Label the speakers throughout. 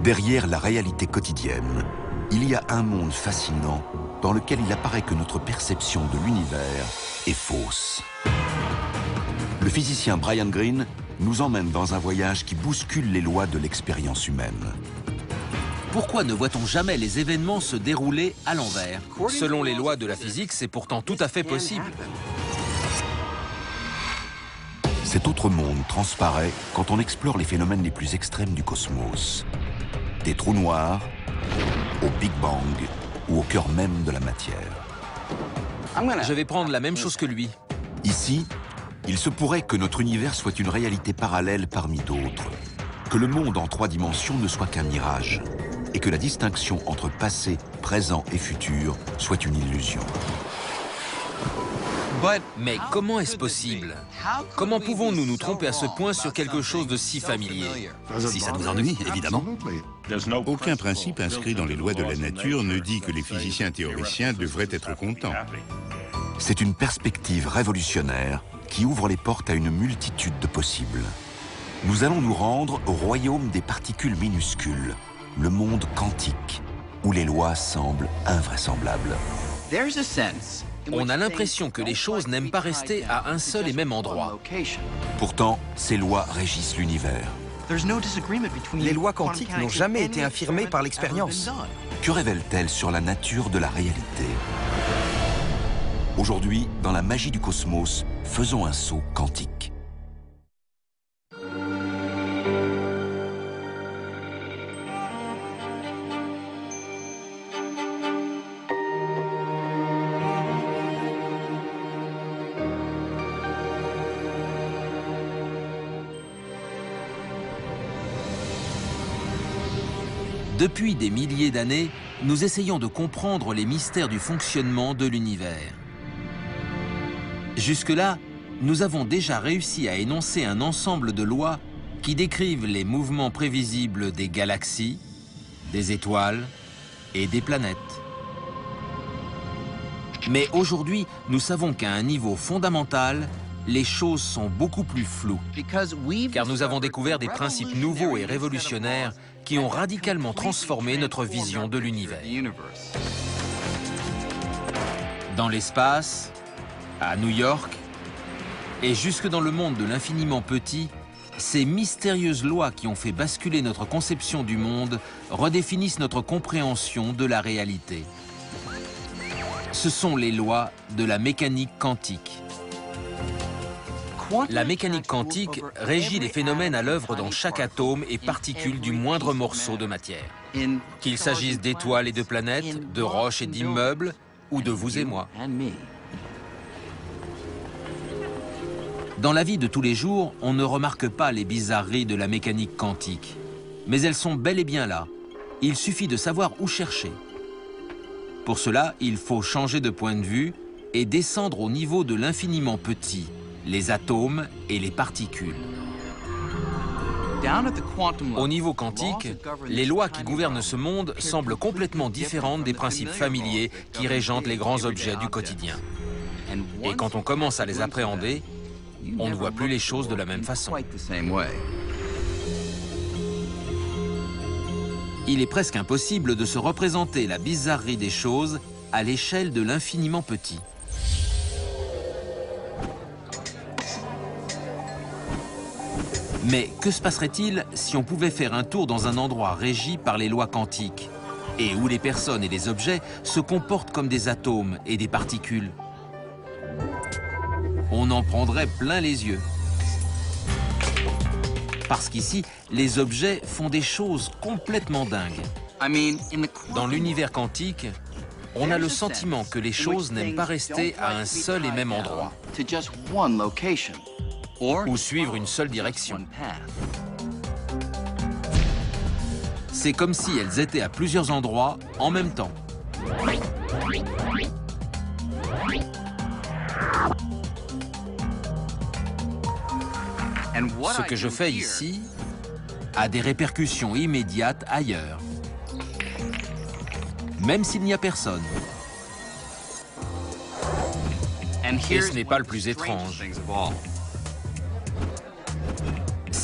Speaker 1: Derrière la réalité quotidienne, il y a un monde fascinant dans lequel il apparaît que notre perception de l'univers est fausse. Le physicien Brian Greene nous emmène dans un voyage qui bouscule les lois de l'expérience humaine.
Speaker 2: Pourquoi ne voit-on jamais les événements se dérouler à l'envers? Selon les lois de la physique, c'est pourtant tout à fait possible.
Speaker 1: Cet autre monde transparaît quand on explore les phénomènes les plus extrêmes du cosmos. Des trous noirs, au Big Bang ou au cœur même de la matière.
Speaker 2: Je vais prendre la même chose que lui.
Speaker 1: Ici, il se pourrait que notre univers soit une réalité parallèle parmi d'autres, que le monde en 3 dimensions ne soit qu'un mirage, et que la distinction entre passé, présent et futur soit une illusion.
Speaker 2: Mais comment est-ce possible? Comment pouvons-nous nous tromper à ce point sur quelque chose de si familier?
Speaker 3: Si ça nous ennuie, évidemment.
Speaker 4: Aucun principe inscrit dans les lois de la nature ne dit que les physiciens théoriciens devraient être contents.
Speaker 1: C'est une perspective révolutionnaire qui ouvre les portes à une multitude de possibles. Nous allons nous rendre au royaume des particules minuscules, le monde quantique, où les lois semblent invraisemblables.
Speaker 2: On a l'impression que les choses n'aiment pas rester à un seul et même endroit.
Speaker 1: Pourtant, ces lois régissent l'univers.
Speaker 5: Les lois quantiques n'ont jamais été infirmées par l'expérience.
Speaker 1: Que révèlent-elles sur la nature de la réalité? Aujourd'hui, dans la magie du cosmos, faisons un saut quantique.
Speaker 2: Depuis des milliers d'années, nous essayons de comprendre les mystères du fonctionnement de l'univers. Jusque-là, nous avons déjà réussi à énoncer un ensemble de lois qui décrivent les mouvements prévisibles des galaxies, des étoiles et des planètes. Mais aujourd'hui, nous savons qu'à un niveau fondamental, les choses sont beaucoup plus floues, car nous avons découvert des principes nouveaux et révolutionnaires qui ont radicalement transformé notre vision de l'univers. Dans l'espace, à New York, et jusque dans le monde de l'infiniment petit, ces mystérieuses lois qui ont fait basculer notre conception du monde redéfinissent notre compréhension de la réalité. Ce sont les lois de la mécanique quantique. La mécanique quantique régit les phénomènes à l'œuvre dans chaque atome et particule du moindre morceau de matière. Qu'il s'agisse d'étoiles et de planètes, de roches et d'immeubles, ou de vous et moi. Dans la vie de tous les jours, on ne remarque pas les bizarreries de la mécanique quantique. Mais elles sont bel et bien là. Il suffit de savoir où chercher. Pour cela, il faut changer de point de vue et descendre au niveau de l'infiniment petit, les atomes et les particules. Au niveau quantique, les lois qui gouvernent ce monde semblent complètement différentes des principes familiers qui régentent les grands objets du quotidien. Et quand on commence à les appréhender, on ne voit plus les choses de la même façon. Il est presque impossible de se représenter la bizarrerie des choses à l'échelle de l'infiniment petit. Mais que se passerait-il si on pouvait faire un tour dans un endroit régi par les lois quantiques et où les personnes et les objets se comportent comme des atomes et des particules? On en prendrait plein les yeux. Parce qu'ici, les objets font des choses complètement dingues. Dans l'univers quantique, on a le sentiment que les choses n'aiment pas rester à un seul et même endroit, ou suivre une seule direction. C'est comme si elles étaient à plusieurs endroits en même temps. Ce que je fais ici a des répercussions immédiates ailleurs, même s'il n'y a personne. Et ce n'est pas le plus étrange.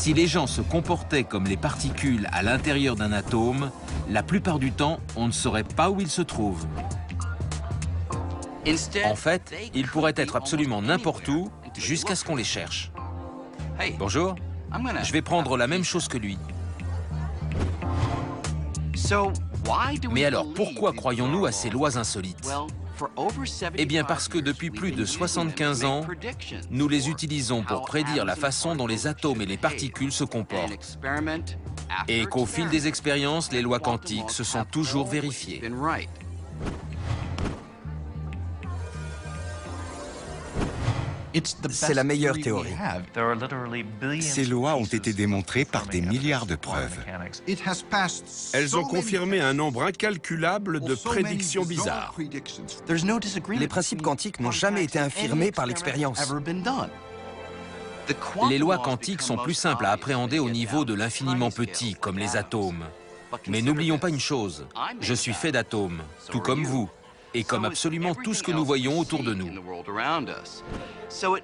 Speaker 2: Si les gens se comportaient comme les particules à l'intérieur d'un atome, la plupart du temps, on ne saurait pas où ils se trouvent. En fait, ils pourraient être absolument n'importe où, jusqu'à ce qu'on les cherche. Bonjour, je vais prendre la même chose que lui. Mais alors, pourquoi croyons-nous à ces lois insolites? Eh bien parce que depuis plus de 75 ans, nous les utilisons pour prédire la façon dont les atomes et les particules se comportent. Et qu'au fil des expériences, les lois quantiques se sont toujours vérifiées.
Speaker 5: C'est la meilleure théorie.
Speaker 6: Ces lois ont été démontrées par des milliards de preuves.
Speaker 7: Elles ont confirmé un nombre incalculable de prédictions bizarres.
Speaker 5: Les principes quantiques n'ont jamais été infirmés par l'expérience.
Speaker 2: Les lois quantiques sont plus simples à appréhender au niveau de l'infiniment petit, comme les atomes. Mais n'oublions pas une chose, je suis fait d'atomes, tout comme vous, et comme absolument tout ce que nous voyons autour de nous.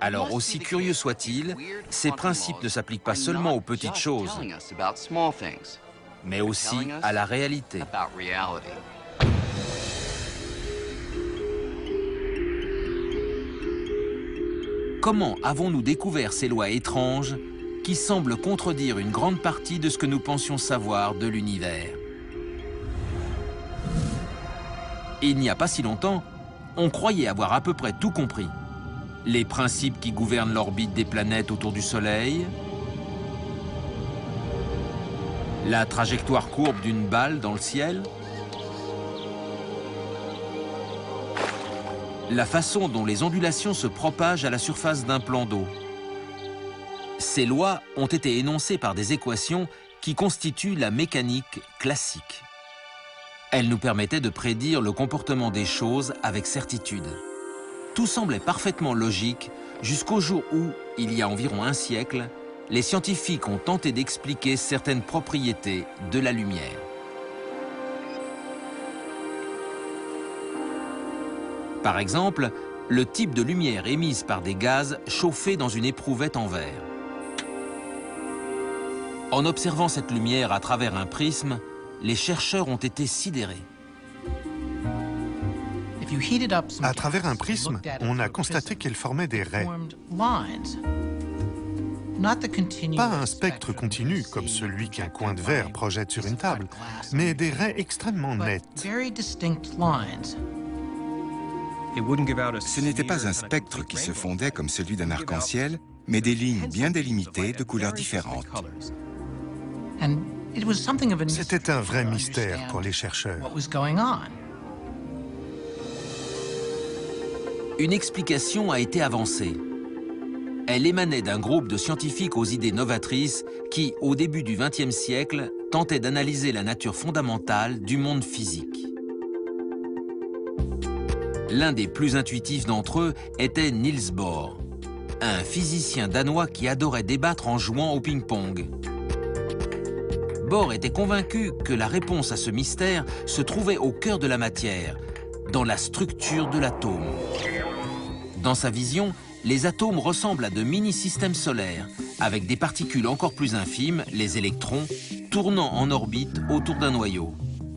Speaker 2: Alors, aussi curieux soit-il, ces principes ne s'appliquent pas seulement aux petites choses, mais aussi à la réalité. Comment avons-nous découvert ces lois étranges qui semblent contredire une grande partie de ce que nous pensions savoir de l'univers? Il n'y a pas si longtemps, on croyait avoir à peu près tout compris. Les principes qui gouvernent l'orbite des planètes autour du Soleil, la trajectoire courbe d'une balle dans le ciel, la façon dont les ondulations se propagent à la surface d'un plan d'eau. Ces lois ont été énoncées par des équations qui constituent la mécanique classique. Elles nous permettaient de prédire le comportement des choses avec certitude. Tout semblait parfaitement logique jusqu'au jour où, il y a environ un siècle, les scientifiques ont tenté d'expliquer certaines propriétés de la lumière. Par exemple, le type de lumière émise par des gaz chauffés dans une éprouvette en verre. En observant cette lumière à travers un prisme, les chercheurs ont été sidérés.
Speaker 8: À travers un prisme, on a constaté qu'elle formait des raies. Pas un spectre continu comme celui qu'un coin de verre projette sur une table, mais des raies extrêmement nettes.
Speaker 6: Ce n'était pas un spectre qui se fondait comme celui d'un arc-en-ciel, mais des lignes bien délimitées de couleurs différentes.
Speaker 8: C'était un vrai mystère pour les chercheurs.
Speaker 2: Une explication a été avancée. Elle émanait d'un groupe de scientifiques aux idées novatrices qui, au début du XXe siècle, tentaient d'analyser la nature fondamentale du monde physique. L'un des plus intuitifs d'entre eux était Niels Bohr, un physicien danois qui adorait débattre en jouant au ping-pong. Bohr était convaincu que la réponse à ce mystère se trouvait au cœur de la matière, dans la structure de l'atome. Dans sa vision, les atomes ressemblent à de mini-systèmes solaires, avec des particules encore plus infimes, les électrons, tournant en orbite autour d'un noyau.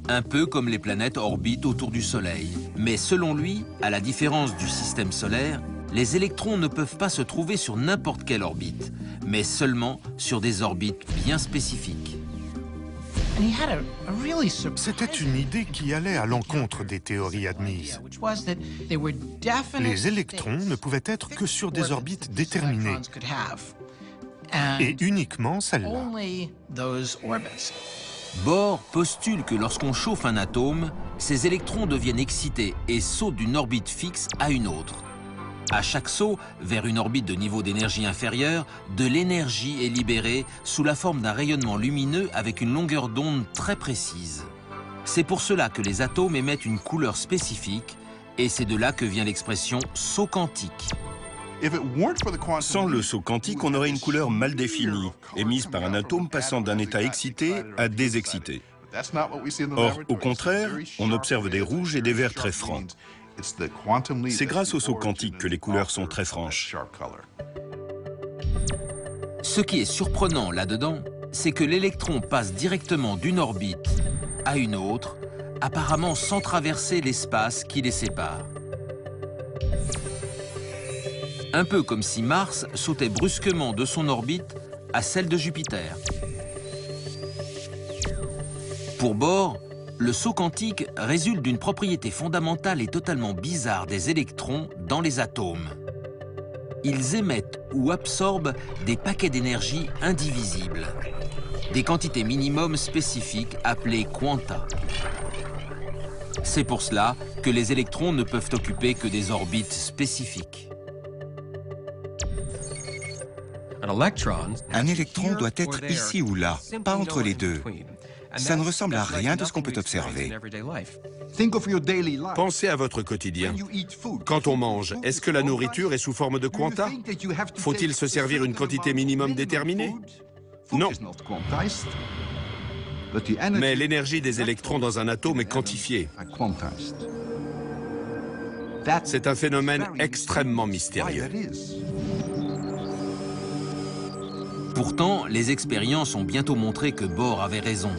Speaker 2: Un peu comme les planètes orbitent autour du Soleil. Mais selon lui, à la différence du système solaire, les électrons ne peuvent pas se trouver sur n'importe quelle orbite, mais seulement sur des orbites bien spécifiques.
Speaker 8: C'était une idée qui allait à l'encontre des théories admises. Les électrons ne pouvaient être que sur des orbites déterminées, et uniquement celles-là.
Speaker 2: Bohr postule que lorsqu'on chauffe un atome, ces électrons deviennent excités et sautent d'une orbite fixe à une autre. À chaque saut vers une orbite de niveau d'énergie inférieur, de l'énergie est libérée sous la forme d'un rayonnement lumineux avec une longueur d'onde très précise. C'est pour cela que les atomes émettent une couleur spécifique, et c'est de là que vient l'expression « saut quantique ».
Speaker 9: Sans le saut quantique, on aurait une couleur mal définie, émise par un atome passant d'un état excité à désexcité. Or, au contraire, on observe des rouges et des verts très francs. C'est grâce au saut quantique que les couleurs sont très franches.
Speaker 2: Ce qui est surprenant là-dedans, c'est que l'électron passe directement d'une orbite à une autre, apparemment sans traverser l'espace qui les sépare. Un peu comme si Mars sautait brusquement de son orbite à celle de Jupiter. Pour Bohr, le saut quantique résulte d'une propriété fondamentale et totalement bizarre des électrons dans les atomes. Ils émettent ou absorbent des paquets d'énergie indivisibles, des quantités minimum spécifiques appelées quanta. C'est pour cela que les électrons ne peuvent occuper que des orbites spécifiques.
Speaker 6: Un électron doit être ici ou là, pas entre les deux. Ça ne ressemble à rien de ce qu'on peut observer.
Speaker 7: Pensez à votre quotidien. Quand on mange, est-ce que la nourriture est sous forme de quanta? Faut-il se servir une quantité minimum déterminée? Non. Mais l'énergie des électrons dans un atome est quantifiée. C'est un phénomène extrêmement mystérieux.
Speaker 2: Pourtant, les expériences ont bientôt montré que Bohr avait raison.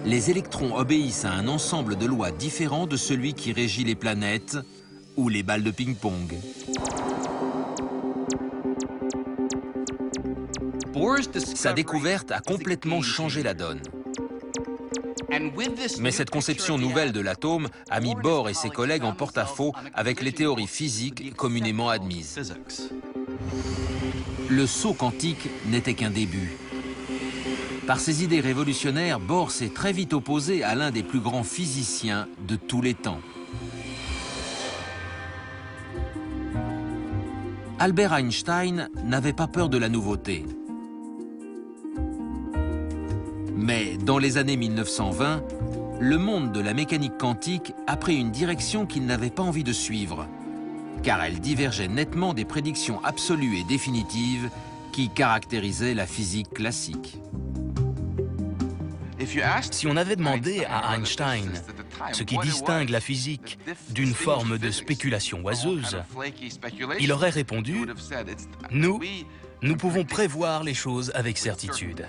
Speaker 2: Les électrons obéissent à un ensemble de lois différents de celui qui régit les planètes ou les balles de ping-pong. Sa découverte a complètement changé la donne. Mais cette conception nouvelle de l'atome a mis Bohr et ses collègues en porte-à-faux avec les théories physiques communément admises. Le saut quantique n'était qu'un début. Par ses idées révolutionnaires, Bohr s'est très vite opposé à l'un des plus grands physiciens de tous les temps. Albert Einstein n'avait pas peur de la nouveauté. Mais dans les années 1920, le monde de la mécanique quantique a pris une direction qu'il n'avait pas envie de suivre, car elle divergeait nettement des prédictions absolues et définitives qui caractérisaient la physique classique.
Speaker 3: Si on avait demandé à Einstein ce qui distingue la physique d'une forme de spéculation oiseuse, il aurait répondu « Nous pouvons prévoir les choses avec certitude ».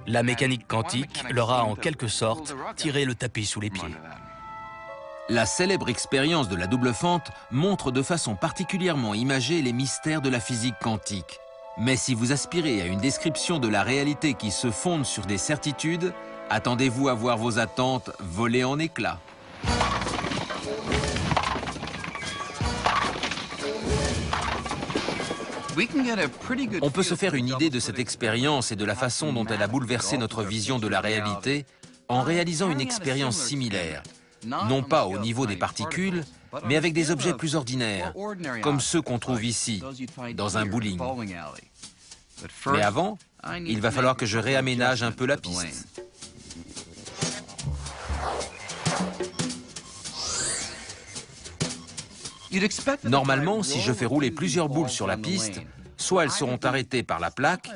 Speaker 3: La mécanique quantique leur a en quelque sorte tiré le tapis sous les pieds.
Speaker 2: La célèbre expérience de la double fente montre de façon particulièrement imagée les mystères de la physique quantique. Mais si vous aspirez à une description de la réalité qui se fonde sur des certitudes, attendez-vous à voir vos attentes voler en éclats. On peut se faire une idée de cette expérience et de la façon dont elle a bouleversé notre vision de la réalité en réalisant une expérience similaire, non pas au niveau des particules, mais avec des objets plus ordinaires, comme ceux qu'on trouve ici, dans un bowling. Mais avant, il va falloir que je réaménage un peu la piste. Normalement, si je fais rouler plusieurs boules sur la piste, soit elles seront arrêtées par la plaque,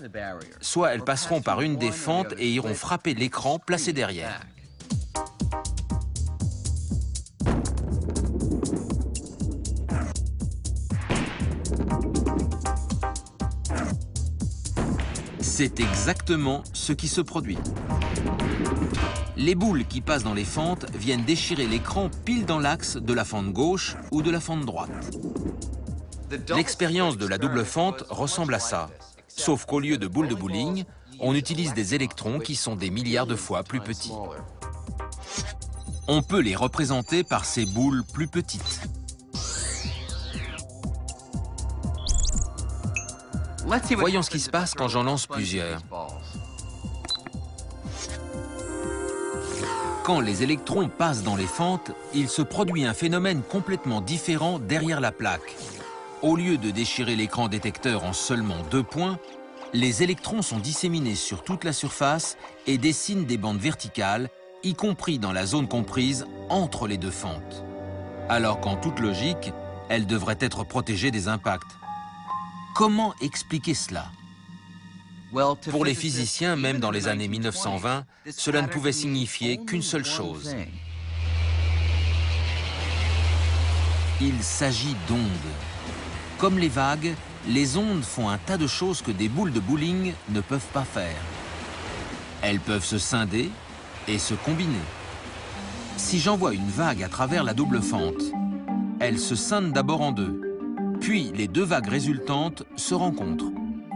Speaker 2: soit elles passeront par une des fentes et iront frapper l'écran placé derrière. C'est exactement ce qui se produit. Les boules qui passent dans les fentes viennent déchirer l'écran pile dans l'axe de la fente gauche ou de la fente droite. L'expérience de la double fente ressemble à ça, sauf qu'au lieu de boules de bowling, on utilise des électrons qui sont des milliards de fois plus petits. On peut les représenter par ces boules plus petites. Voyons ce qui se passe quand j'en lance plusieurs. Quand les électrons passent dans les fentes, il se produit un phénomène complètement différent derrière la plaque. Au lieu de déchirer l'écran détecteur en seulement 2 points, les électrons sont disséminés sur toute la surface et dessinent des bandes verticales, y compris dans la zone comprise entre les 2 fentes. Alors qu'en toute logique, elles devraient être protégées des impacts. Comment expliquer cela? Pour les physiciens, même dans les années 1920, cela ne pouvait signifier qu'une seule chose. Il s'agit d'ondes. Comme les vagues, les ondes font un tas de choses que des boules de bowling ne peuvent pas faire. Elles peuvent se scinder et se combiner. Si j'envoie une vague à travers la double fente, elle se scinde d'abord en deux. Puis les deux vagues résultantes se rencontrent.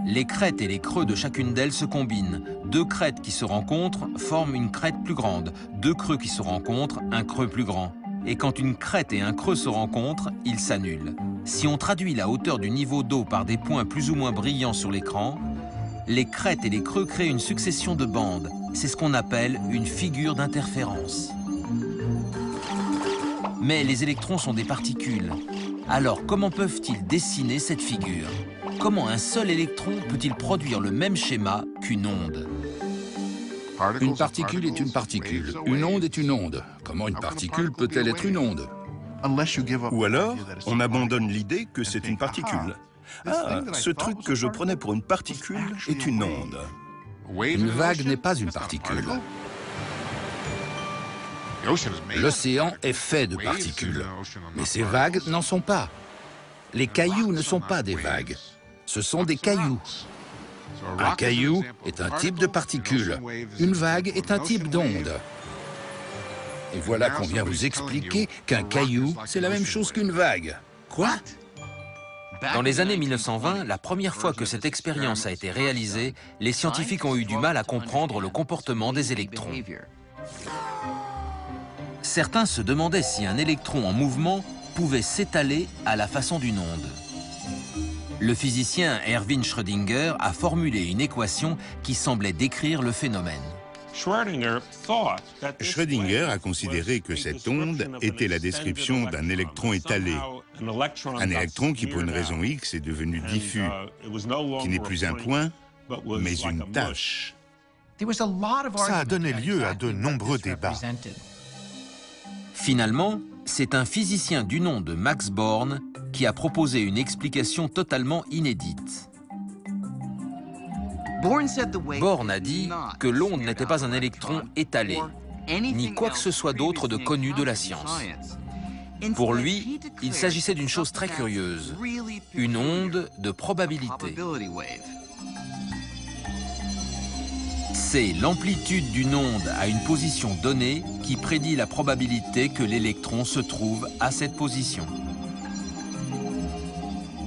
Speaker 2: Les crêtes et les creux de chacune d'elles se combinent. Deux crêtes qui se rencontrent forment une crête plus grande. Deux creux qui se rencontrent, un creux plus grand. Et quand une crête et un creux se rencontrent, ils s'annulent. Si on traduit la hauteur du niveau d'eau par des points plus ou moins brillants sur l'écran, les crêtes et les creux créent une succession de bandes. C'est ce qu'on appelle une figure d'interférence. Mais les électrons sont des particules. Alors comment peuvent-ils dessiner cette figure? Comment un seul électron peut-il produire le même schéma qu'une onde?
Speaker 10: Une particule est une particule. Une onde est une onde. Comment une particule peut-elle être une onde?
Speaker 9: Ou alors, on abandonne l'idée que c'est une particule. Ah, ce truc que je prenais pour une particule est une onde.
Speaker 10: Une vague n'est pas une particule. L'océan est fait de particules, mais ces vagues n'en sont pas. Les cailloux ne sont pas des vagues, ce sont des cailloux. Un caillou est un type de particule, une vague est un type d'onde. Et voilà qu'on vient vous expliquer qu'un caillou, c'est la même chose qu'une vague. Quoi?
Speaker 2: Dans les années 1920, la première fois que cette expérience a été réalisée, les scientifiques ont eu du mal à comprendre le comportement des électrons. Certains se demandaient si un électron en mouvement pouvait s'étaler à la façon d'une onde. Le physicien Erwin Schrödinger a formulé une équation qui semblait décrire le phénomène.
Speaker 4: Schrödinger a considéré que cette onde était la description d'un électron étalé. Un électron qui, pour une raison X, est devenu diffus, qui n'est plus un point, mais une tache.
Speaker 8: Ça a donné lieu à de nombreux débats.
Speaker 2: Finalement, c'est un physicien du nom de Max Born qui a proposé une explication totalement inédite. Born a dit que l'onde n'était pas un électron étalé, ni quoi que ce soit d'autre de connu de la science. Pour lui, il s'agissait d'une chose très curieuse, une onde de probabilité. C'est l'amplitude d'une onde à une position donnée qui prédit la probabilité que l'électron se trouve à cette position.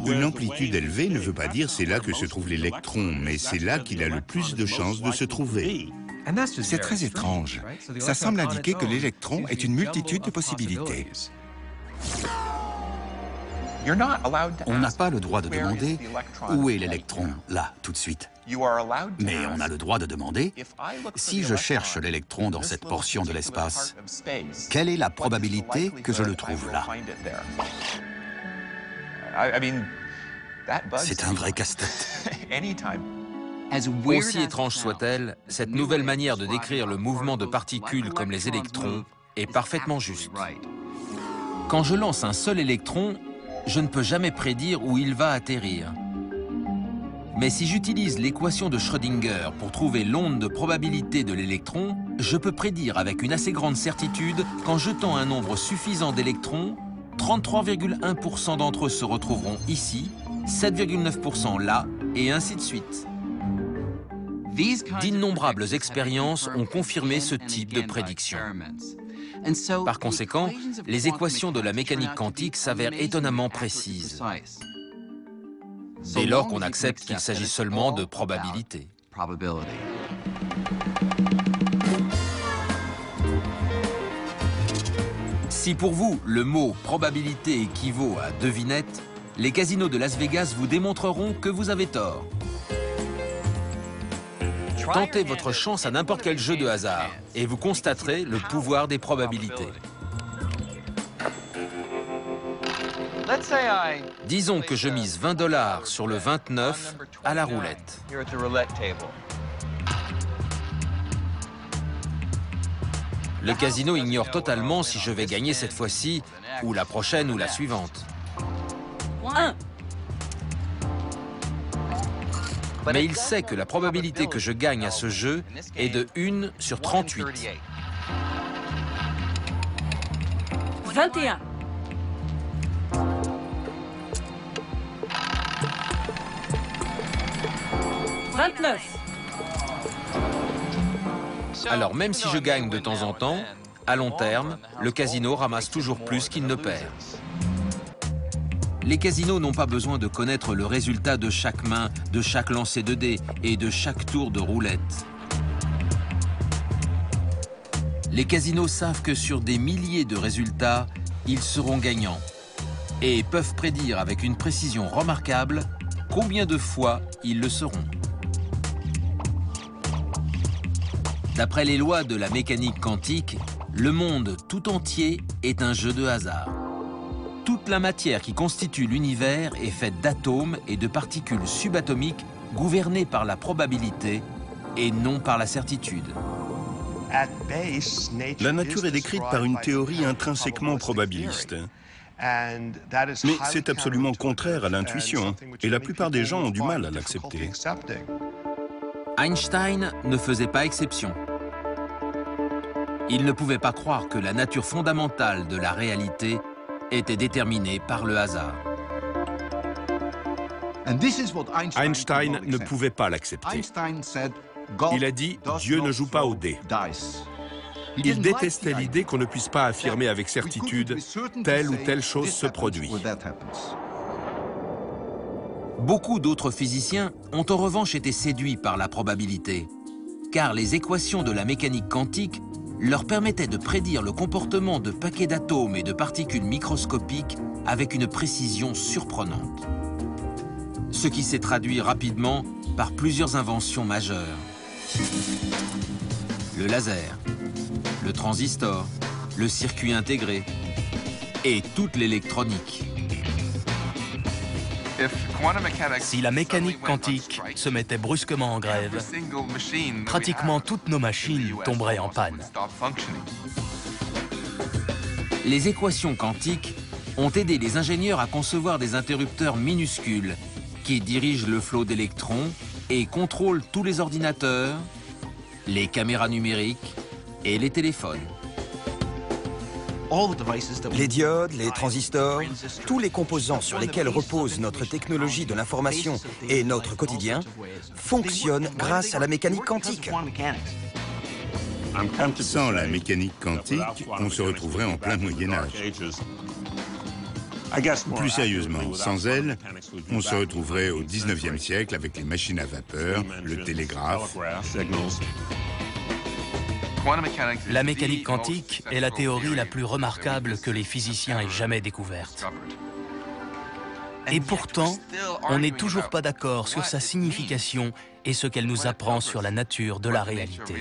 Speaker 4: Une amplitude élevée ne veut pas dire c'est là que se trouve l'électron, mais c'est là qu'il a le plus de chances de se trouver.
Speaker 6: C'est très étrange. Ça semble indiquer que l'électron est une multitude de possibilités.
Speaker 10: On n'a pas le droit de demander où est l'électron, là, tout de suite. Mais on a le droit de demander, si je cherche l'électron dans cette portion de l'espace, quelle est la probabilité que je le trouve là? C'est un vrai casse-tête.
Speaker 2: Aussi étrange soit-elle, cette nouvelle manière de décrire le mouvement de particules comme les électrons est parfaitement juste. Quand je lance un seul électron, je ne peux jamais prédire où il va atterrir. Mais si j'utilise l'équation de Schrödinger pour trouver l'onde de probabilité de l'électron, je peux prédire avec une assez grande certitude qu'en jetant un nombre suffisant d'électrons, 33,1% d'entre eux se retrouveront ici, 7,9% là, et ainsi de suite. D'innombrables expériences ont confirmé ce type de prédiction. Par conséquent, les équations de la mécanique quantique s'avèrent étonnamment précises, dès lors qu'on accepte qu'il s'agit seulement de probabilités. Si pour vous, le mot « probabilité » équivaut à « devinette », les casinos de Las Vegas vous démontreront que vous avez tort. Tentez votre chance à n'importe quel jeu de hasard et vous constaterez le pouvoir des probabilités. Disons que je mise 20 $ sur le 29 à la roulette. Le casino ignore totalement si je vais gagner cette fois-ci, ou la prochaine, ou la suivante.
Speaker 11: 1.
Speaker 2: Mais il sait que la probabilité que je gagne à ce jeu est de 1 sur 38.
Speaker 11: 21. 29.
Speaker 2: Alors même si je gagne de temps en temps, à long terme, le casino ramasse toujours plus qu'il ne perd. Les casinos n'ont pas besoin de connaître le résultat de chaque main, de chaque lancer de dés et de chaque tour de roulette. Les casinos savent que sur des milliers de résultats, ils seront gagnants et peuvent prédire avec une précision remarquable combien de fois ils le seront. D'après les lois de la mécanique quantique, le monde tout entier est un jeu de hasard. Toute la matière qui constitue l'univers est faite d'atomes et de particules subatomiques gouvernées par la probabilité et non par la certitude.
Speaker 9: La nature est décrite par une théorie intrinsèquement probabiliste. Mais c'est absolument contraire à l'intuition, et la plupart des gens ont du mal à l'accepter.
Speaker 2: Einstein ne faisait pas exception. Il ne pouvait pas croire que la nature fondamentale de la réalité était déterminée par le hasard.
Speaker 7: Einstein ne pouvait pas l'accepter. Il a dit « Dieu ne joue pas aux dés ». Il détestait l'idée qu'on ne puisse pas affirmer avec certitude telle ou telle chose se produit.
Speaker 2: Beaucoup d'autres physiciens ont en revanche été séduits par la probabilité, car les équations de la mécanique quantique leur permettaient de prédire le comportement de paquets d'atomes et de particules microscopiques avec une précision surprenante. Ce qui s'est traduit rapidement par plusieurs inventions majeures. Le laser, le transistor, le circuit intégré et toute l'électronique.
Speaker 3: Si la mécanique quantique se mettait brusquement en grève, pratiquement toutes nos machines tomberaient en panne.
Speaker 2: Les équations quantiques ont aidé les ingénieurs à concevoir des interrupteurs minuscules qui dirigent le flot d'électrons et contrôlent tous les ordinateurs, les caméras numériques et les téléphones.
Speaker 5: Les diodes, les transistors, tous les composants sur lesquels repose notre technologie de l'information et notre quotidien fonctionnent grâce à la mécanique quantique.
Speaker 4: Sans la mécanique quantique, on se retrouverait en plein Moyen-Âge. Plus sérieusement, sans elle, on se retrouverait au 19e siècle avec les machines à vapeur, le télégraphe.
Speaker 3: La mécanique quantique est la théorie la plus remarquable que les physiciens aient jamais découverte. Et pourtant, on n'est toujours pas d'accord sur sa signification et ce qu'elle nous apprend sur la nature de la réalité.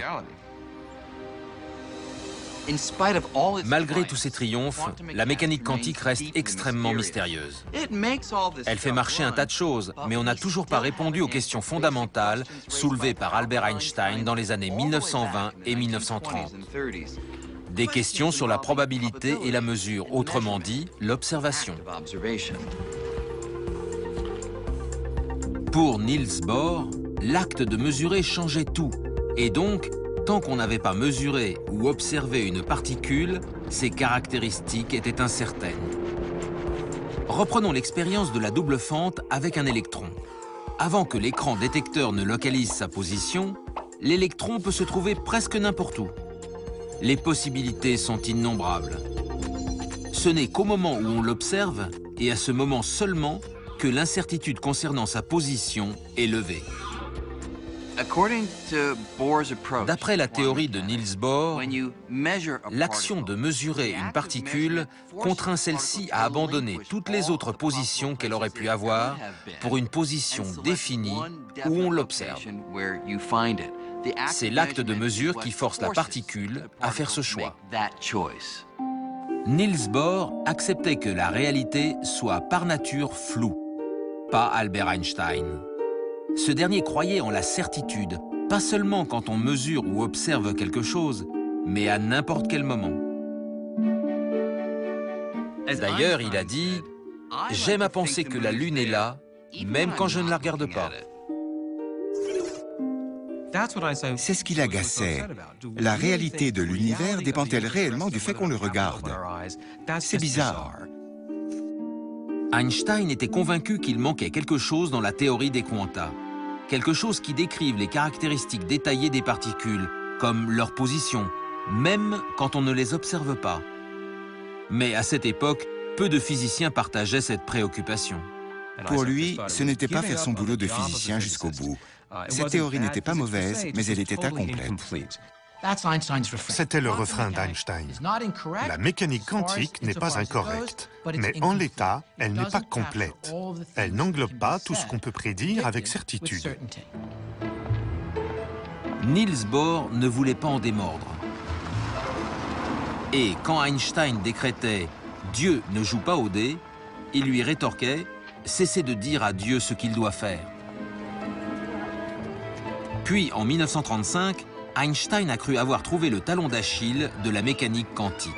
Speaker 2: Malgré tous ces triomphes, la mécanique quantique reste extrêmement mystérieuse. Elle fait marcher un tas de choses, mais on n'a toujours pas répondu aux questions fondamentales soulevées par Albert Einstein dans les années 1920 et 1930. Des questions sur la probabilité et la mesure, autrement dit, l'observation. Pour Niels Bohr, l'acte de mesurer changeait tout, et donc, tant qu'on n'avait pas mesuré ou observé une particule, ses caractéristiques étaient incertaines. Reprenons l'expérience de la double fente avec un électron. Avant que l'écran détecteur ne localise sa position, l'électron peut se trouver presque n'importe où. Les possibilités sont innombrables. Ce n'est qu'au moment où on l'observe, et à ce moment seulement, que l'incertitude concernant sa position est levée. D'après la théorie de Niels Bohr, l'action de mesurer une particule contraint celle-ci à abandonner toutes les autres positions qu'elle aurait pu avoir pour une position définie où on l'observe. C'est l'acte de mesure qui force la particule à faire ce choix. Niels Bohr acceptait que la réalité soit par nature floue, pas Albert Einstein. Ce dernier croyait en la certitude, pas seulement quand on mesure ou observe quelque chose, mais à n'importe quel moment. D'ailleurs, il a dit « J'aime à penser que la Lune est là, même quand je ne la regarde pas. »
Speaker 6: C'est ce qui l'agaçait. La réalité de l'univers dépend-elle réellement du fait qu'on le regarde? C'est bizarre.
Speaker 2: Einstein était convaincu qu'il manquait quelque chose dans la théorie des quanta. quelque chose qui décrive les caractéristiques détaillées des particules, comme leur position, même quand on ne les observe pas. Mais à cette époque, peu de physiciens partageaient cette préoccupation.
Speaker 6: Pour lui, ce n'était pas faire son boulot de physicien jusqu'au bout. Cette théorie n'était pas mauvaise, mais elle était incomplète.
Speaker 8: C'était le refrain d'Einstein. La mécanique quantique n'est pas incorrecte, mais en l'état, elle n'est pas complète. Elle n'englobe pas tout ce qu'on peut prédire avec certitude.
Speaker 2: Niels Bohr ne voulait pas en démordre. Et quand Einstein décrétait « Dieu ne joue pas au dé », il lui rétorquait « Cessez de dire à Dieu ce qu'il doit faire ». Puis, en 1935, Einstein a cru avoir trouvé le talon d'Achille de la mécanique quantique.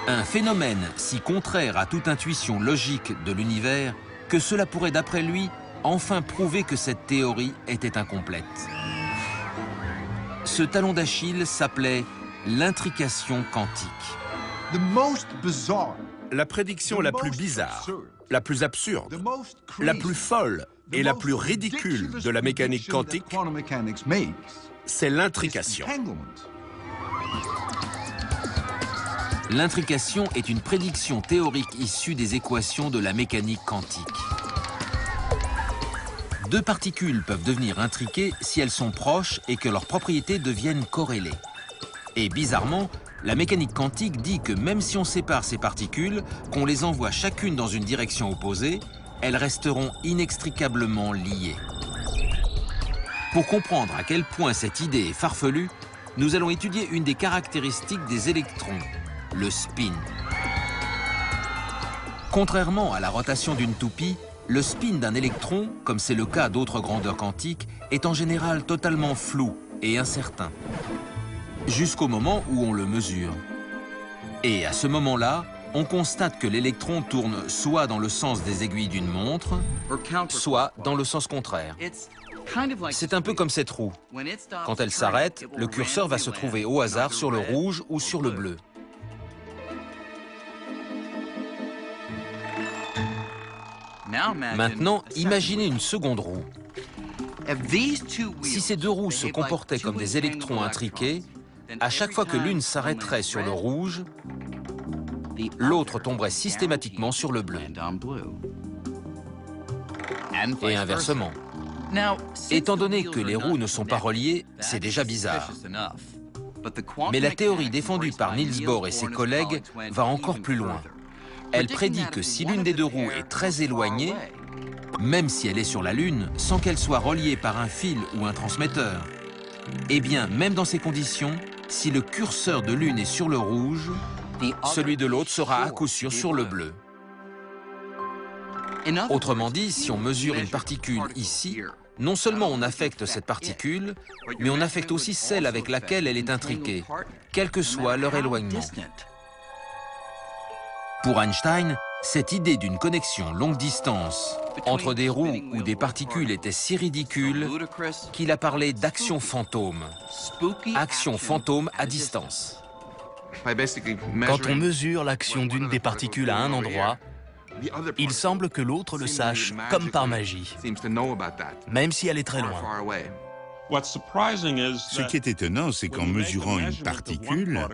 Speaker 2: Un phénomène si contraire à toute intuition logique de l'univers que cela pourrait, d'après lui, enfin prouver que cette théorie était incomplète. Ce talon d'Achille s'appelait l'intrication quantique.
Speaker 7: La prédiction la plus bizarre, la plus absurde, la plus folle et la plus ridicule de la mécanique quantique, c'est l'intrication.
Speaker 2: L'intrication est une prédiction théorique issue des équations de la mécanique quantique. Deux particules peuvent devenir intriquées si elles sont proches et que leurs propriétés deviennent corrélées. Et bizarrement, la mécanique quantique dit que même si on sépare ces particules, qu'on les envoie chacune dans une direction opposée, elles resteront inextricablement liées. Pour comprendre à quel point cette idée est farfelue, nous allons étudier une des caractéristiques des électrons, le spin. Contrairement à la rotation d'une toupie, le spin d'un électron, comme c'est le cas d'autres grandeurs quantiques, est en général totalement flou et incertain, jusqu'au moment où on le mesure. Et à ce moment-là, on constate que l'électron tourne soit dans le sens des aiguilles d'une montre, soit dans le sens contraire. C'est un peu comme cette roue. Quand elle s'arrête, le curseur va se trouver au hasard sur le rouge ou sur le bleu. Maintenant, imaginez une seconde roue. Si ces deux roues se comportaient comme des électrons intriqués, à chaque fois que l'une s'arrêterait sur le rouge, l'autre tomberait systématiquement sur le bleu. Et inversement. Étant donné que les roues ne sont pas reliées, c'est déjà bizarre. Mais la théorie défendue par Niels Bohr et ses collègues va encore plus loin. Elle prédit que si l'une des deux roues est très éloignée, même si elle est sur la Lune, sans qu'elle soit reliée par un fil ou un transmetteur, eh bien, même dans ces conditions, si le curseur de l'une est sur le rouge, celui de l'autre sera à coup sûr sur le bleu. Autrement dit, si on mesure une particule ici, non seulement on affecte cette particule, mais on affecte aussi celle avec laquelle elle est intriquée, quel que soit leur éloignement. Pour Einstein, cette idée d'une connexion longue distance entre des roues ou des particules était si ridicule qu'il a parlé d'action fantôme. Action fantôme à distance.
Speaker 3: Quand on mesure l'action d'une des particules à un endroit, il semble que l'autre le sache comme par magie, même si elle est très loin.
Speaker 4: Ce qui est étonnant, c'est qu'en mesurant une particule,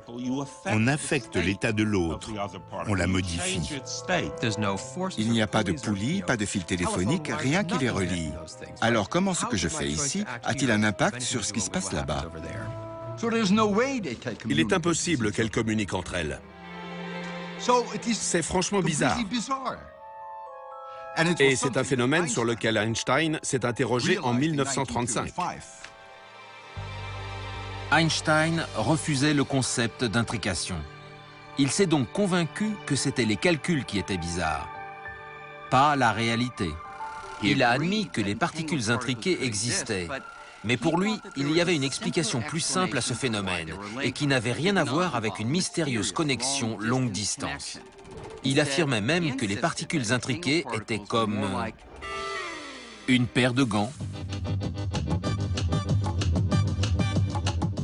Speaker 4: on affecte l'état de l'autre, on la modifie.
Speaker 6: Il n'y a pas de poulie, pas de fil téléphonique, rien qui les relie. Alors comment ce que je fais ici a-t-il un impact sur ce qui se passe là-bas?
Speaker 7: Il est impossible qu'elles communiquent entre elles. C'est franchement bizarre. Et c'est un phénomène sur lequel Einstein s'est interrogé en 1935.
Speaker 2: Einstein refusait le concept d'intrication. Il s'est donc convaincu que c'était les calculs qui étaient bizarres, pas la réalité. Il a admis que les particules intriquées existaient, mais pour lui, il y avait une explication plus simple à ce phénomène et qui n'avait rien à voir avec une mystérieuse connexion longue distance. Il affirmait même que les particules intriquées étaient comme une paire de gants.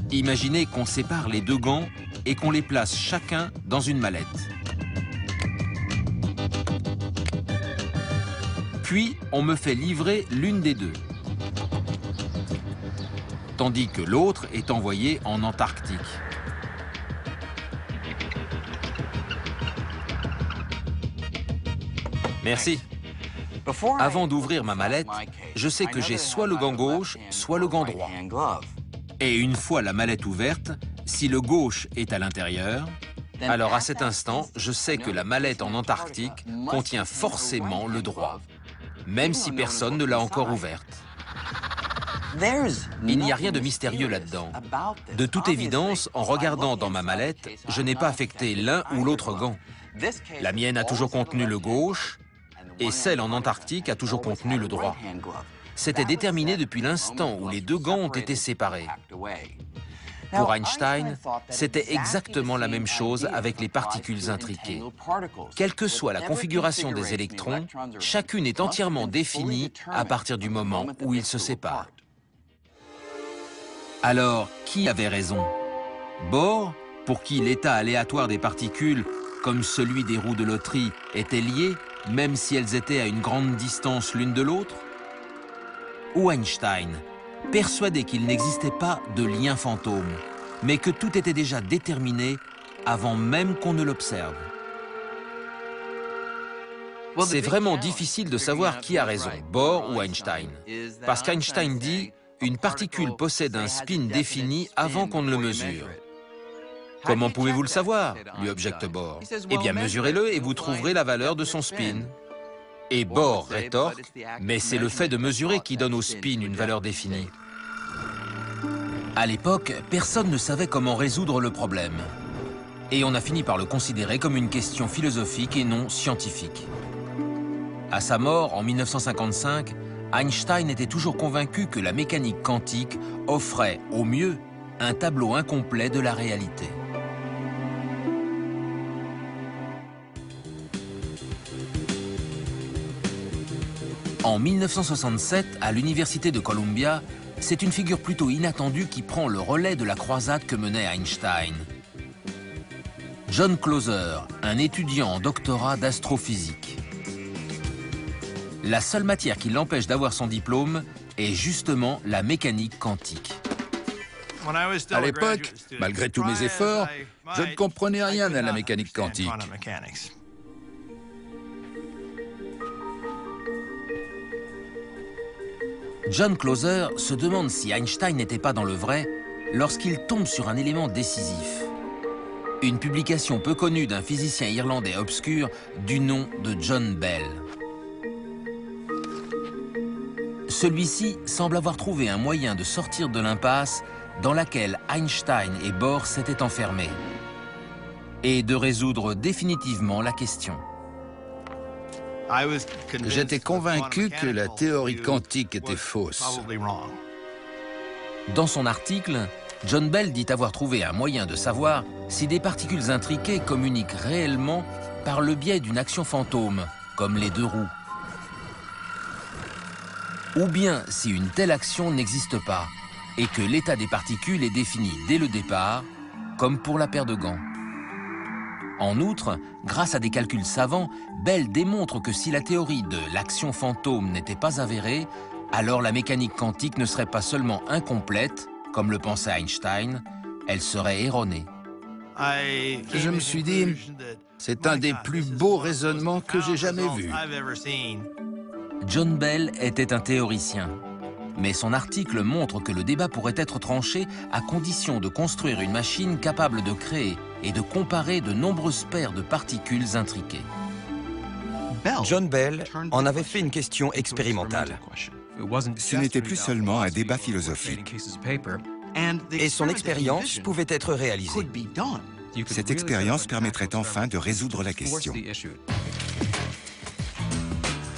Speaker 2: Imaginez qu'on sépare les deux gants et qu'on les place chacun dans une mallette. Puis, on me fait livrer l'une des deux, tandis que l'autre est envoyée en Antarctique. Merci. Avant d'ouvrir ma mallette, je sais que j'ai soit le gant gauche, soit le gant droit. Et une fois la mallette ouverte, si le gauche est à l'intérieur, alors à cet instant, je sais que la mallette en Antarctique contient forcément le droit, même si personne ne l'a encore ouverte. Il n'y a rien de mystérieux là-dedans. De toute évidence, en regardant dans ma mallette, je n'ai pas affecté l'un ou l'autre gant. La mienne a toujours contenu le gauche et celle en Antarctique a toujours contenu le droit. C'était déterminé depuis l'instant où les deux gants ont été séparés. Pour Einstein, c'était exactement la même chose avec les particules intriquées. Quelle que soit la configuration des électrons, chacune est entièrement définie à partir du moment où ils se séparent. Alors, qui avait raison? Bohr, pour qui l'état aléatoire des particules, comme celui des roues de loterie, était lié, même si elles étaient à une grande distance l'une de l'autre? Ou Einstein, persuadé qu'il n'existait pas de lien fantôme, mais que tout était déjà déterminé avant même qu'on ne l'observe? C'est vraiment difficile de savoir qui a raison, Bohr ou Einstein. Parce qu'Einstein dit « une particule possède un spin défini avant qu'on ne le mesure ». Comment pouvez-vous le savoir? Lui objecte Bohr. Eh bien, mesurez-le et vous trouverez la valeur de son spin. Et Bohr rétorque, mais c'est le fait de mesurer qui donne au spin une valeur définie. À l'époque, personne ne savait comment résoudre le problème. Et on a fini par le considérer comme une question philosophique et non scientifique. À sa mort, en 1955, Einstein était toujours convaincu que la mécanique quantique offrait, au mieux, un tableau incomplet de la réalité. En 1967, à l'université de Columbia, c'est une figure plutôt inattendue qui prend le relais de la croisade que menait Einstein. John Clauser, un étudiant en doctorat d'astrophysique. La seule matière qui l'empêche d'avoir son diplôme est justement la mécanique quantique.
Speaker 10: À l'époque, malgré tous mes efforts, je ne comprenais rien à la mécanique quantique.
Speaker 2: John Clauser se demande si Einstein n'était pas dans le vrai lorsqu'il tombe sur un élément décisif. Une publication peu connue d'un physicien irlandais obscur du nom de John Bell. Celui-ci semble avoir trouvé un moyen de sortir de l'impasse dans laquelle Einstein et Bohr s'étaient enfermés et de résoudre définitivement la question.
Speaker 10: J'étais convaincu que la théorie quantique était fausse.
Speaker 2: Dans son article, John Bell dit avoir trouvé un moyen de savoir si des particules intriquées communiquent réellement par le biais d'une action fantôme, comme les deux roues. Ou bien si une telle action n'existe pas et que l'état des particules est défini dès le départ, comme pour la paire de gants. En outre, grâce à des calculs savants, Bell démontre que si la théorie de l'action fantôme n'était pas avérée, alors la mécanique quantique ne serait pas seulement incomplète, comme le pensait Einstein, elle serait erronée.
Speaker 10: Je me suis dit, c'est un des plus beaux raisonnements que j'ai jamais vus.
Speaker 2: John Bell était un théoricien, mais son article montre que le débat pourrait être tranché à condition de construire une machine capable de créer et de comparer de nombreuses paires de particules intriquées.
Speaker 5: John Bell en avait fait une question expérimentale.
Speaker 6: Ce n'était plus seulement un débat philosophique.
Speaker 5: Et son expérience pouvait être réalisée.
Speaker 6: Cette expérience permettrait enfin de résoudre la question.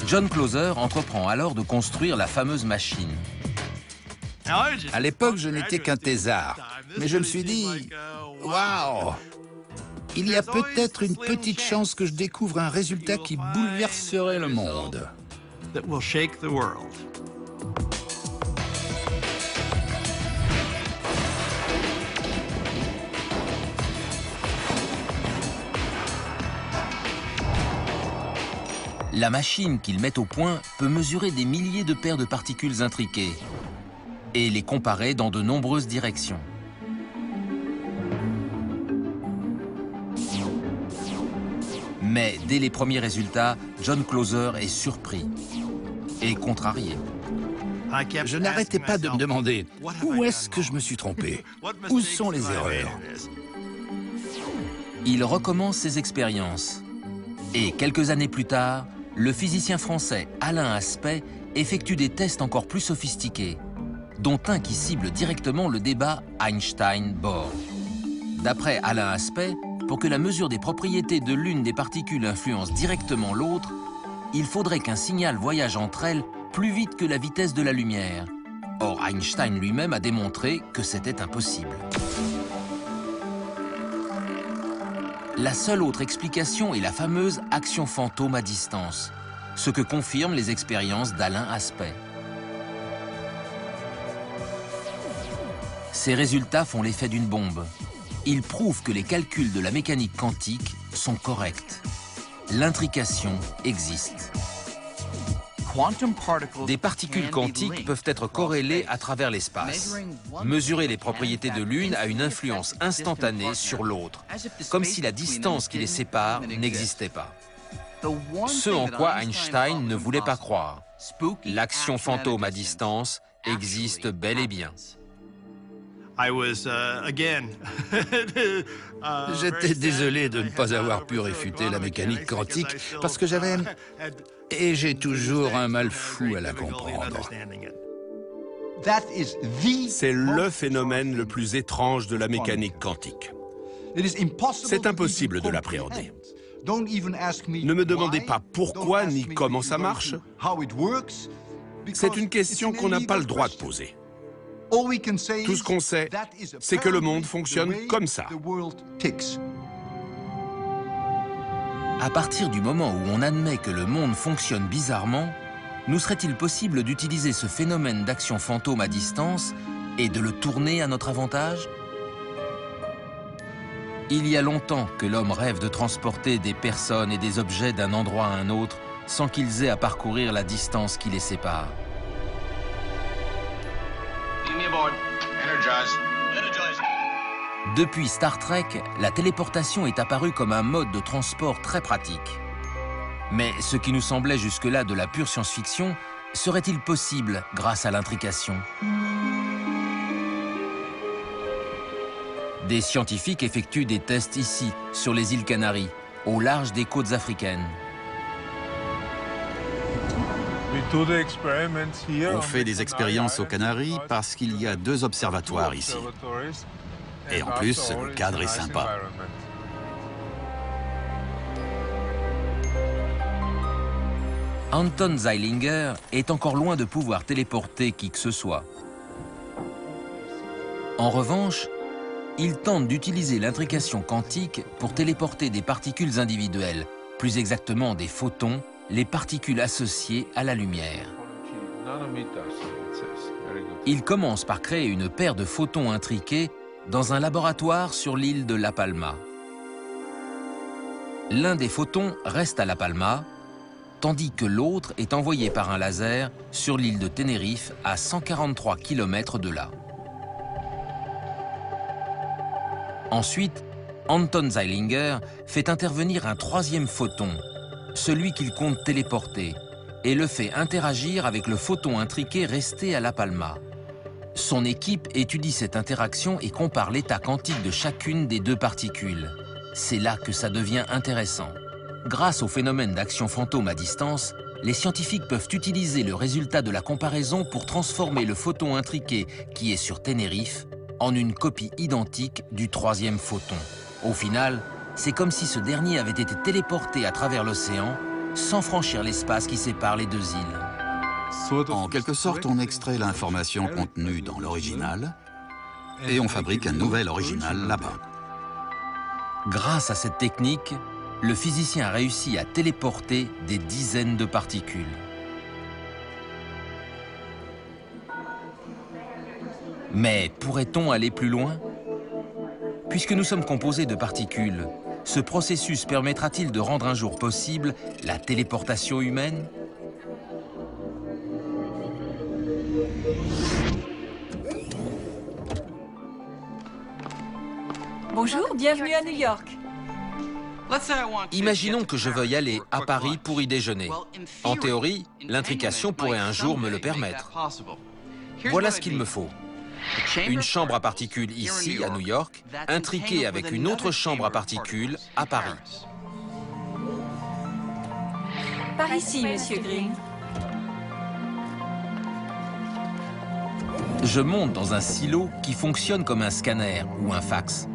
Speaker 2: John Clauser entreprend alors de construire la fameuse machine.
Speaker 10: À l'époque, je n'étais qu'un thésard, mais je me suis dit, waouh! Il y a peut-être une petite chance que je découvre un résultat qui bouleverserait le monde.
Speaker 2: La machine qu'ils mettent au point peut mesurer des milliers de paires de particules intriquées et les comparer dans de nombreuses directions. Mais dès les premiers résultats, John Clauser est surpris et contrarié.
Speaker 10: Je n'arrêtais pas de me demander où est-ce que je me suis trompé? Où sont les erreurs?
Speaker 2: Il recommence ses expériences. Et quelques années plus tard, le physicien français Alain Aspect effectue des tests encore plus sophistiqués, dont un qui cible directement le débat Einstein-Bohr. D'après Alain Aspect, pour que la mesure des propriétés de l'une des particules influence directement l'autre, il faudrait qu'un signal voyage entre elles plus vite que la vitesse de la lumière. Or, Einstein lui-même a démontré que c'était impossible. La seule autre explication est la fameuse action fantôme à distance, ce que confirment les expériences d'Alain Aspect. Ces résultats font l'effet d'une bombe. Ils prouvent que les calculs de la mécanique quantique sont corrects. L'intrication existe. Des particules quantiques peuvent être corrélées à travers l'espace. Mesurer les propriétés de l'une a une influence instantanée sur l'autre, comme si la distance qui les sépare n'existait pas. Ce en quoi Einstein ne voulait pas croire. L'action fantôme à distance existe bel et bien.
Speaker 10: J'étais désolé de ne pas avoir pu réfuter la mécanique quantique parce que j'avais... Et j'ai toujours un mal fou à la comprendre.
Speaker 7: C'est le phénomène le plus étrange de la mécanique quantique. C'est impossible de l'appréhender. Ne me demandez pas pourquoi ni comment ça marche. C'est une question qu'on n'a pas le droit de poser. Tout ce qu'on sait, c'est que le monde fonctionne comme ça.
Speaker 2: À partir du moment où on admet que le monde fonctionne bizarrement, nous serait-il possible d'utiliser ce phénomène d'action fantôme à distance et de le tourner à notre avantage? Il y a longtemps que l'homme rêve de transporter des personnes et des objets d'un endroit à un autre sans qu'ils aient à parcourir la distance qui les sépare. Depuis Star Trek, la téléportation est apparue comme un mode de transport très pratique. Mais ce qui nous semblait jusque-là de la pure science-fiction, serait-il possible grâce à l'intrication? Des scientifiques effectuent des tests ici, sur les îles Canaries, au large des côtes africaines.
Speaker 12: On fait des expériences aux Canaries parce qu'il y a 2 observatoires ici. Et en plus, le cadre est sympa.
Speaker 2: Anton Zeilinger est encore loin de pouvoir téléporter qui que ce soit. En revanche, il tente d'utiliser l'intrication quantique pour téléporter des particules individuelles, plus exactement des photons, les particules associées à la lumière. Il commence par créer une paire de photons intriqués dans un laboratoire sur l'île de La Palma. L'un des photons reste à La Palma, tandis que l'autre est envoyé par un laser sur l'île de Tenerife à 143 km de là. Ensuite, Anton Zeilinger fait intervenir un 3e photon, celui qu'il compte téléporter, et le fait interagir avec le photon intriqué resté à La Palma. Son équipe étudie cette interaction et compare l'état quantique de chacune des 2 particules. C'est là que ça devient intéressant. Grâce au phénomène d'action fantôme à distance, les scientifiques peuvent utiliser le résultat de la comparaison pour transformer le photon intriqué qui est sur Tenerife en une copie identique du 3e photon. Au final, c'est comme si ce dernier avait été téléporté à travers l'océan sans franchir l'espace qui sépare les 2 îles.
Speaker 12: En quelque sorte, on extrait l'information contenue dans l'original et on fabrique un nouvel original là-bas.
Speaker 2: Grâce à cette technique, le physicien a réussi à téléporter des dizaines de particules. Mais pourrait-on aller plus loin? Puisque nous sommes composés de particules, Ce processus permettra-t-il de rendre un jour possible la téléportation humaine?
Speaker 11: Bonjour, bienvenue à New York.
Speaker 2: Imaginons que je veuille aller à Paris pour y déjeuner. En théorie, l'intrication pourrait un jour me le permettre. Voilà ce qu'il me faut. Une chambre à particules ici, à New York, intriquée avec une autre chambre à particules à Paris.
Speaker 11: Par ici, Monsieur Green.
Speaker 2: Je monte dans un silo qui fonctionne comme un scanner ou un fax.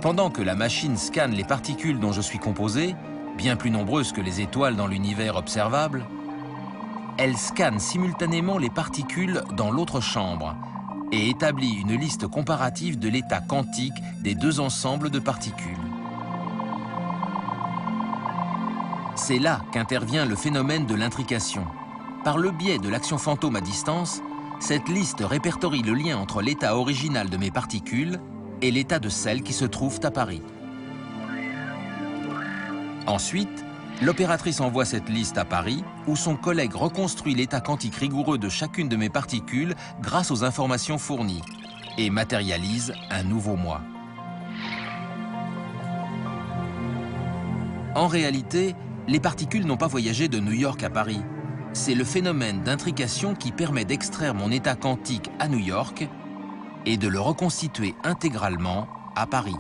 Speaker 2: Pendant que la machine scanne les particules dont je suis composé, bien plus nombreuses que les étoiles dans l'univers observable, elle scanne simultanément les particules dans l'autre chambre et établit une liste comparative de l'état quantique des deux ensembles de particules. C'est là qu'intervient le phénomène de l'intrication. Par le biais de l'action fantôme à distance, cette liste répertorie le lien entre l'état original de mes particules et l'état de celles qui se trouvent à Paris. Ensuite, l'opératrice envoie cette liste à Paris, où son collègue reconstruit l'état quantique rigoureux de chacune de mes particules grâce aux informations fournies et matérialise un nouveau moi. En réalité, les particules n'ont pas voyagé de New York à Paris. C'est le phénomène d'intrication qui permet d'extraire mon état quantique à New York et de le reconstituer intégralement à Paris.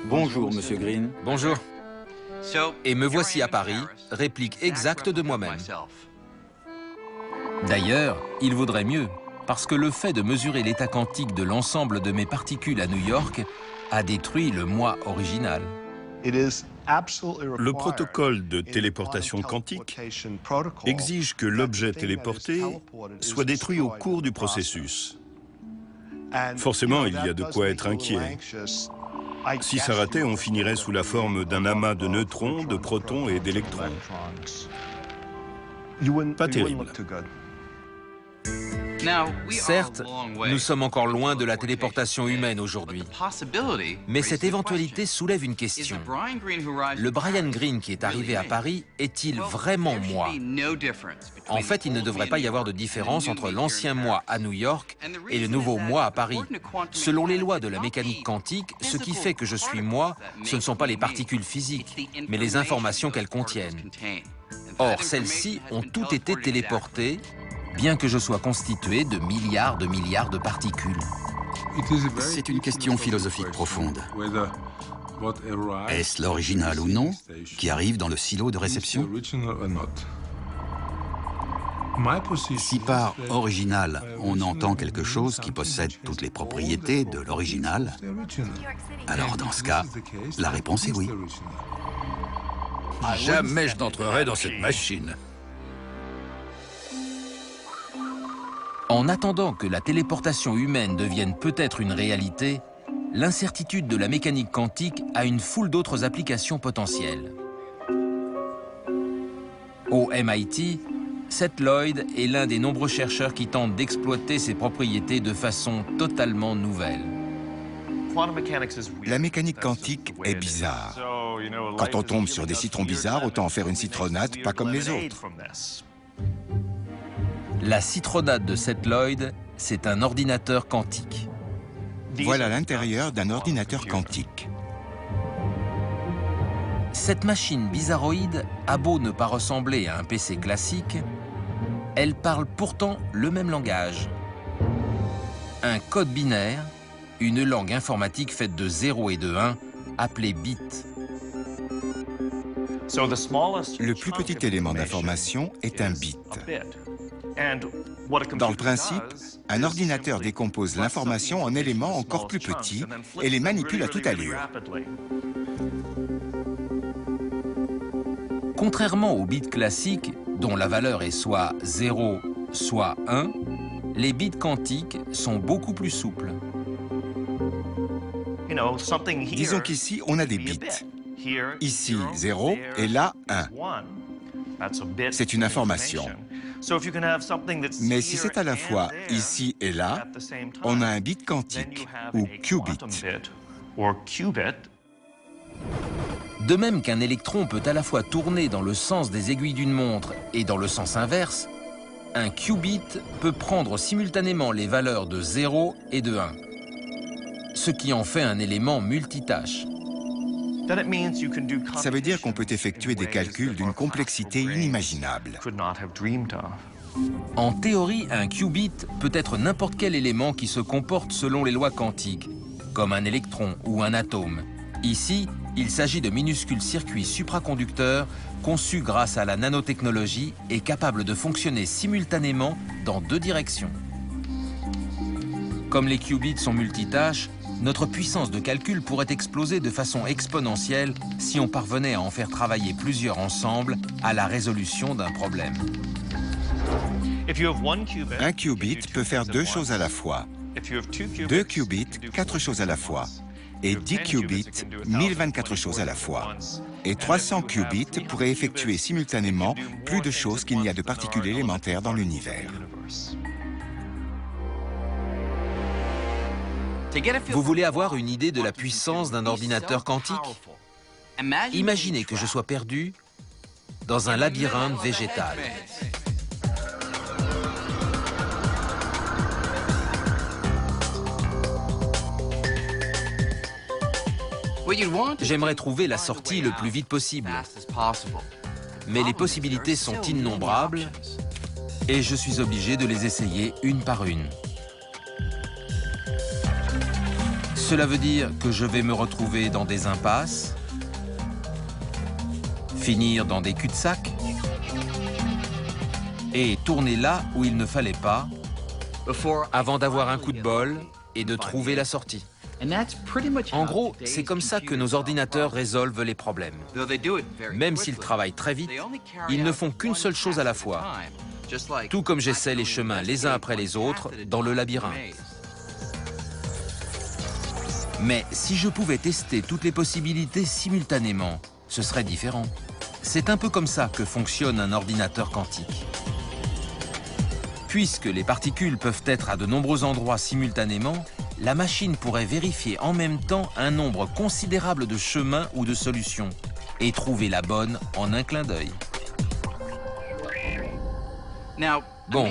Speaker 12: Bonjour, Monsieur Green.
Speaker 2: Bonjour. Et me voici à Paris, réplique exacte de moi-même. D'ailleurs, il vaudrait mieux, parce que le fait de mesurer l'état quantique de l'ensemble de mes particules à New York a détruit le moi original.
Speaker 9: Le protocole de téléportation quantique exige que l'objet téléporté soit détruit au cours du processus. Forcément, il y a de quoi être inquiet. Si ça ratait, on finirait sous la forme d'un amas de neutrons, de protons et d'électrons. Pas terrible.
Speaker 2: Certes, nous sommes encore loin de la téléportation humaine aujourd'hui. Mais cette éventualité soulève une question. Le Brian Greene qui est arrivé à Paris est-il vraiment moi? En fait, il ne devrait pas y avoir de différence entre l'ancien moi à New York et le nouveau moi à Paris. Selon les lois de la mécanique quantique, ce qui fait que je suis moi, ce ne sont pas les particules physiques, mais les informations qu'elles contiennent. Or, celles-ci ont toutes été téléportées, bien que je sois constitué de milliards de particules.
Speaker 12: C'est une question philosophique profonde. Est-ce l'original ou non qui arrive dans le silo de réception? Si par original, on entend quelque chose qui possède toutes les propriétés de l'original, alors dans ce cas, la réponse est oui.
Speaker 10: Jamais je n'entrerai dans cette machine.
Speaker 2: En attendant que la téléportation humaine devienne peut-être une réalité, l'incertitude de la mécanique quantique a une foule d'autres applications potentielles. Au MIT, Seth Lloyd est l'un des nombreux chercheurs qui tentent d'exploiter ses propriétés de façon totalement nouvelle.
Speaker 6: La mécanique quantique est bizarre. Quand on tombe sur des citrons bizarres, autant en faire une citronnade, pas comme les autres.
Speaker 2: La citronnade de Seth Lloyd, c'est un ordinateur quantique.
Speaker 6: Voilà l'intérieur d'un ordinateur quantique.
Speaker 2: Cette machine bizarroïde a beau ne pas ressembler à un PC classique, elle parle pourtant le même langage. Un code binaire, une langue informatique faite de 0 et de 1, appelée bit.
Speaker 6: Le plus petit élément d'information est un bit. Dans le principe, un ordinateur décompose l'information en éléments encore plus petits et les manipule à toute allure.
Speaker 2: Contrairement aux bits classiques, dont la valeur est soit 0, soit 1, les bits quantiques sont beaucoup plus souples.
Speaker 6: Disons qu'ici, on a des bits. Ici, 0 et là, 1. C'est une information. Mais si c'est à la fois ici et là, on a un bit quantique, ou qubit.
Speaker 2: De même qu'un électron peut à la fois tourner dans le sens des aiguilles d'une montre et dans le sens inverse, un qubit peut prendre simultanément les valeurs de 0 et de 1, ce qui en fait un élément multitâche.
Speaker 6: Ça veut dire qu'on peut effectuer des calculs d'une complexité inimaginable.
Speaker 2: En théorie, un qubit peut être n'importe quel élément qui se comporte selon les lois quantiques, comme un électron ou un atome. Ici, il s'agit de minuscules circuits supraconducteurs conçus grâce à la nanotechnologie et capables de fonctionner simultanément dans deux directions. Comme les qubits sont multitâches, notre puissance de calcul pourrait exploser de façon exponentielle si on parvenait à en faire travailler plusieurs ensemble à la résolution d'un problème.
Speaker 6: Un qubit peut faire deux choses à la fois. 2 qubits, 4 choses à la fois. Et 10 qubits, 1024 choses à la fois. Et 300 qubits pourraient effectuer simultanément plus de choses qu'il n'y a de particules élémentaires dans l'univers.
Speaker 2: Vous voulez avoir une idée de la puissance d'un ordinateur quantique? Imaginez que je sois perdu dans un labyrinthe végétal. J'aimerais trouver la sortie le plus vite possible. Mais les possibilités sont innombrables et je suis obligé de les essayer une par une. Cela veut dire que je vais me retrouver dans des impasses, finir dans des cul-de-sac et tourner là où il ne fallait pas avant d'avoir un coup de bol et de trouver la sortie. En gros, c'est comme ça que nos ordinateurs résolvent les problèmes. Même s'ils travaillent très vite, ils ne font qu'une seule chose à la fois, tout comme j'essaie les chemins les uns après les autres dans le labyrinthe. Mais si je pouvais tester toutes les possibilités simultanément, ce serait différent. C'est un peu comme ça que fonctionne un ordinateur quantique. Puisque les particules peuvent être à de nombreux endroits simultanément, la machine pourrait vérifier en même temps un nombre considérable de chemins ou de solutions et trouver la bonne en un clin d'œil. Bon,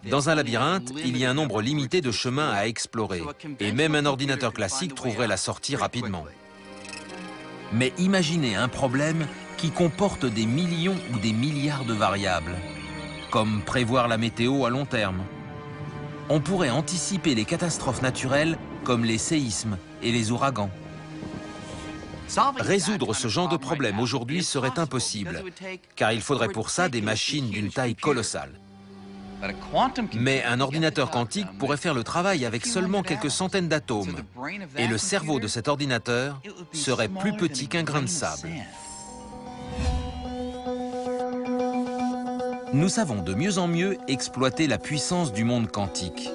Speaker 2: dans un labyrinthe, il y a un nombre limité de chemins à explorer, et même un ordinateur classique trouverait la sortie rapidement. Mais imaginez un problème qui comporte des millions ou des milliards de variables, comme prévoir la météo à long terme. On pourrait anticiper les catastrophes naturelles comme les séismes et les ouragans. Résoudre ce genre de problème aujourd'hui serait impossible, car il faudrait pour ça des machines d'une taille colossale. Mais un ordinateur quantique pourrait faire le travail avec seulement quelques centaines d'atomes, et le cerveau de cet ordinateur serait plus petit qu'un grain de sable. Nous savons de mieux en mieux exploiter la puissance du monde quantique.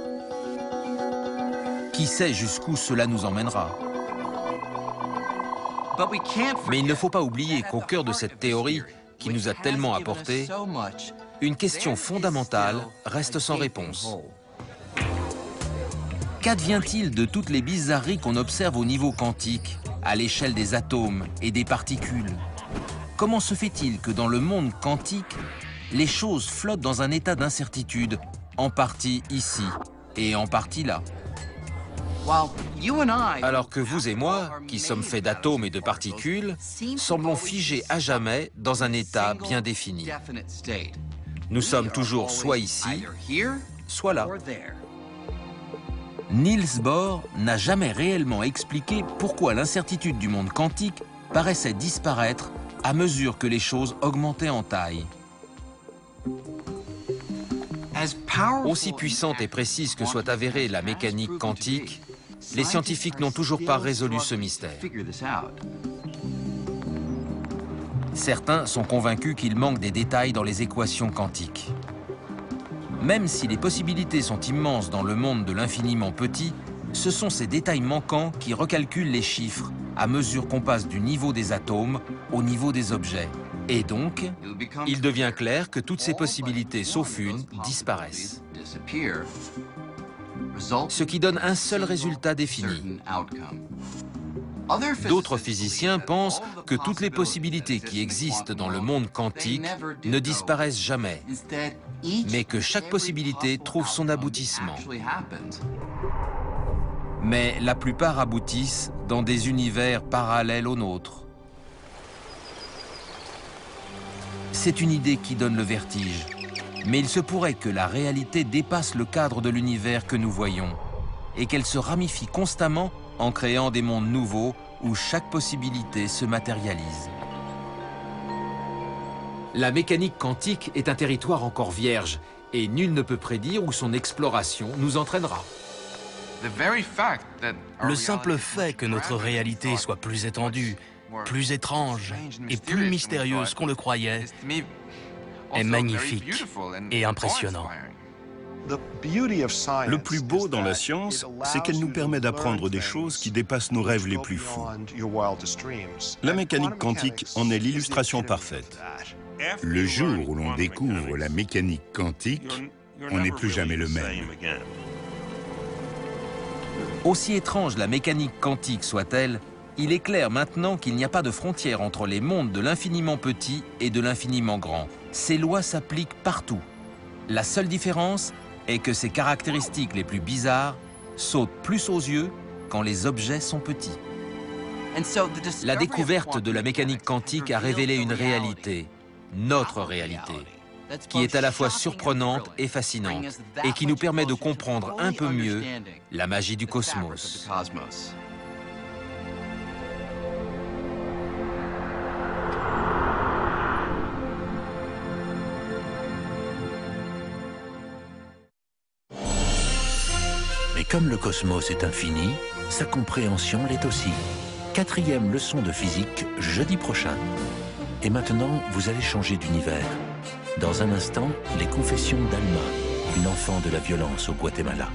Speaker 2: Qui sait jusqu'où cela nous emmènera? Mais il ne faut pas oublier qu'au cœur de cette théorie qui nous a tellement apporté, une question fondamentale reste sans réponse. Qu'advient-il de toutes les bizarreries qu'on observe au niveau quantique, à l'échelle des atomes et des particules? Comment se fait-il que dans le monde quantique, les choses flottent dans un état d'incertitude, en partie ici et en partie là? Alors que vous et moi, qui sommes faits d'atomes et de particules, semblons figés à jamais dans un état bien défini. Nous sommes toujours soit ici, soit là. Niels Bohr n'a jamais réellement expliqué pourquoi l'incertitude du monde quantique paraissait disparaître à mesure que les choses augmentaient en taille. Aussi puissante et précise que soit avérée la mécanique quantique, les scientifiques n'ont toujours pas résolu ce mystère. Certains sont convaincus qu'il manque des détails dans les équations quantiques. Même si les possibilités sont immenses dans le monde de l'infiniment petit, ce sont ces détails manquants qui recalculent les chiffres à mesure qu'on passe du niveau des atomes au niveau des objets. Et donc, il devient clair que toutes ces possibilités, sauf une, disparaissent. Ce qui donne un seul résultat défini. D'autres physiciens pensent que toutes les possibilités qui existent dans le monde quantique ne disparaissent jamais, mais que chaque possibilité trouve son aboutissement. Mais la plupart aboutissent dans des univers parallèles aux nôtres. C'est une idée qui donne le vertige, mais il se pourrait que la réalité dépasse le cadre de l'univers que nous voyons et qu'elle se ramifie constamment en créant des mondes nouveaux où chaque possibilité se matérialise. La mécanique quantique est un territoire encore vierge et nul ne peut prédire où son exploration nous entraînera.
Speaker 3: Le simple fait que notre réalité soit plus étendue, plus étrange et plus mystérieuse qu'on le croyait est magnifique et impressionnant.
Speaker 9: Le plus beau dans la science, c'est qu'elle nous permet d'apprendre des choses qui dépassent nos rêves les plus fous. La mécanique quantique en est l'illustration parfaite.
Speaker 4: Le jour où l'on découvre la mécanique quantique, on n'est plus jamais le même.
Speaker 2: Aussi étrange la mécanique quantique soit-elle, il est clair maintenant qu'il n'y a pas de frontière entre les mondes de l'infiniment petit et de l'infiniment grand. Ces lois s'appliquent partout. La seule différence est que ces caractéristiques les plus bizarres sautent plus aux yeux quand les objets sont petits. La découverte de la mécanique quantique a révélé une réalité, notre réalité, qui est à la fois surprenante et fascinante, et qui nous permet de comprendre un peu mieux la magie du cosmos.
Speaker 10: Mais comme le cosmos est infini, sa compréhension l'est aussi. 4e leçon de physique, jeudi prochain. Et maintenant, vous allez changer d'univers. Dans un instant, les confessions d'Alma, une enfant de la violence au Guatemala.